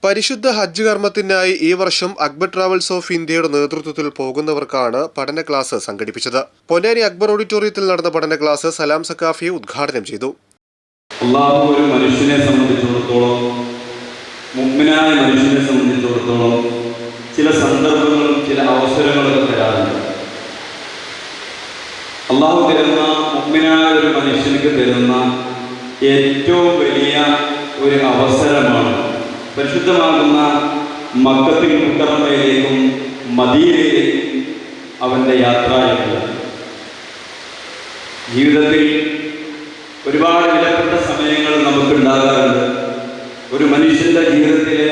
പരിശുദ്ധ ഹജ്ജ് കർമ്മത്തിനായി ഈ വർഷം അക്ബർ ട്രാവൽസ് ഓഫ് ഇന്ത്യയുടെ നേതൃത്വത്തിൽ പോകുന്നവർക്കാണ് പഠന ക്ലാസ് സംഘടിപ്പിച്ചത്. പൊന്നാനി അക്ബർ ഓഡിറ്റോറിയത്തിൽ നടന്ന പഠന ക്ലാസ് സലാം സഖാഫി ഉദ്ഘാടനം ചെയ്തു. അല്ലാഹു ഒരു മനുഷ്യനെ സംബന്ധിച്ചിടത്തോളം, മുഅ്മിനായ മനുഷ്യനെ സംബന്ധിച്ചിടത്തോളം ചില സന്ദർഭങ്ങളും ചില അവസരങ്ങളൊക്കെ തരാറുണ്ട്. അല്ലാഹു തരുന്ന, മുഅ്മിനായ ഒരു മനുഷ്യർക്ക് തരുന്ന ഏറ്റവും വലിയ ഒരു അവസരമാണ് പരിശുദ്ധമാകുന്ന മക്കത്തുൽ മുക്കറമയിലേക്കും മദീനയിലേക്കും അവൻ്റെ യാത്ര എന്നുള്ളത്. ജീവിതത്തിൽ ഒരുപാട് വിലപ്പെട്ട സമയങ്ങൾ നമുക്കുണ്ടാകാറുണ്ട്. ഒരു മനുഷ്യൻ്റെ ജീവിതത്തിലെ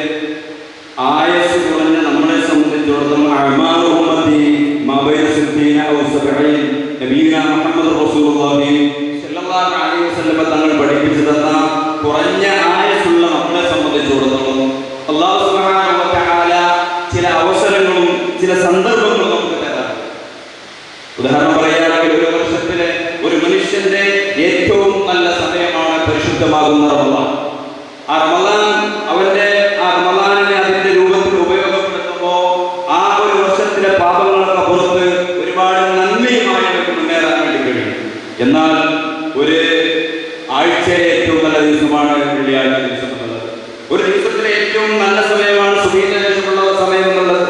ആയുസ് കുറഞ്ഞ നമ്മളെ സംബന്ധിച്ചിടത്തോളം തങ്ങൾ പഠിപ്പിച്ചു തന്ന കുറഞ്ഞ ആയുസുള്ള നമ്മളെ സംബന്ധിച്ചിടത്തോളം അല്ലാഹു സുബ്ഹാനഹു വ തആല ചില അവസരങ്ങളും ചില സന്ദർഭങ്ങളും നമുക്ക് തരാം. ഉദാഹരണം പറയുകയാണെങ്കിൽ, ഒരു വർഷത്തിലെ ഒരു മനുഷ്യന്റെ ഏറ്റവും നല്ല സമയമാണ് പരിശുദ്ധമാകുന്ന റമളാൻ. ആ റമളാനിനെ അതിന്റെ രൂപത്തിൽ ഉപയോഗപ്പെടുത്തുമ്പോൾ ആ ഒരു വർഷത്തിലെ പാപങ്ങളൊക്കെ പുറത്ത് ഒരുപാട് നന്മയുമായി മുന്നേറാൻ വേണ്ടി കഴിയും. എന്നാൽ ഒരു ആഴ്ചയിലെ ഏറ്റവും നല്ല ദിവസമാണ് വെള്ളിയാഴ്ച ദിവസം എന്നുള്ളത്. ഒരു ദിവസത്തിലെ ഏറ്റവും നല്ല സമയമാണ് സുബഹിക്ക് ശേഷമുള്ള സമയം എന്നുള്ളത്.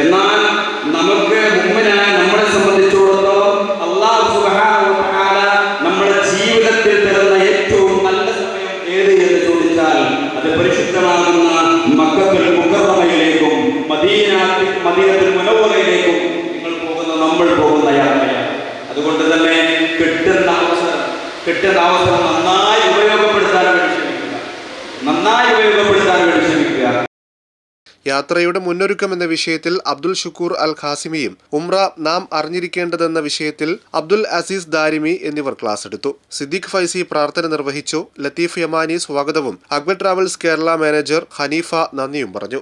എന്നാൽ നമുക്ക് മുഅ്മിനായ നമ്മളെ സംബന്ധിച്ചിടത്തോളം അല്ലാഹു സുബ്ഹാനഹു വ തആല നമ്മുടെ ജീവിതത്തിൽ തരുന്ന ഏറ്റവും നല്ല സമയം ഏത് എന്ന് ചോദിച്ചാൽ അത് പരിശുദ്ധമാകുന്ന മക്കത്തുൽ മുക്കറമയിലേക്കും മദീനത്തുൽ മുനവ്വറയിലേക്കും നമ്മൾ പോകുന്ന യാത്രയാണ്. അതുകൊണ്ട് തന്നെ കിട്ടുന്ന അവസരം നന്നായി ഉപയോഗപ്പെടുത്താൻ വേണ്ടി ശ്രമിക്കുക. യാത്രയുടെ മുന്നൊരുക്കം എന്ന വിഷയത്തിൽ അബ്ദുൽ ഷുക്കൂർ അൽ ഖാസിമിയും ഉംറ നാം അറിഞ്ഞിരിക്കേണ്ടതെന്ന വിഷയത്തിൽ അബ്ദുൽ അസീസ് ദാരിമി എന്നിവർ ക്ലാസ് എടുത്തു. സിദ്ദീഖ് ഫൈസി പ്രാർത്ഥന നിർവഹിച്ചു. ലത്തീഫ് യമാനി സ്വാഗതവും അക്ബർ ട്രാവൽസ് കേരള മാനേജർ ഹനീഫ നന്ദിയും പറഞ്ഞു.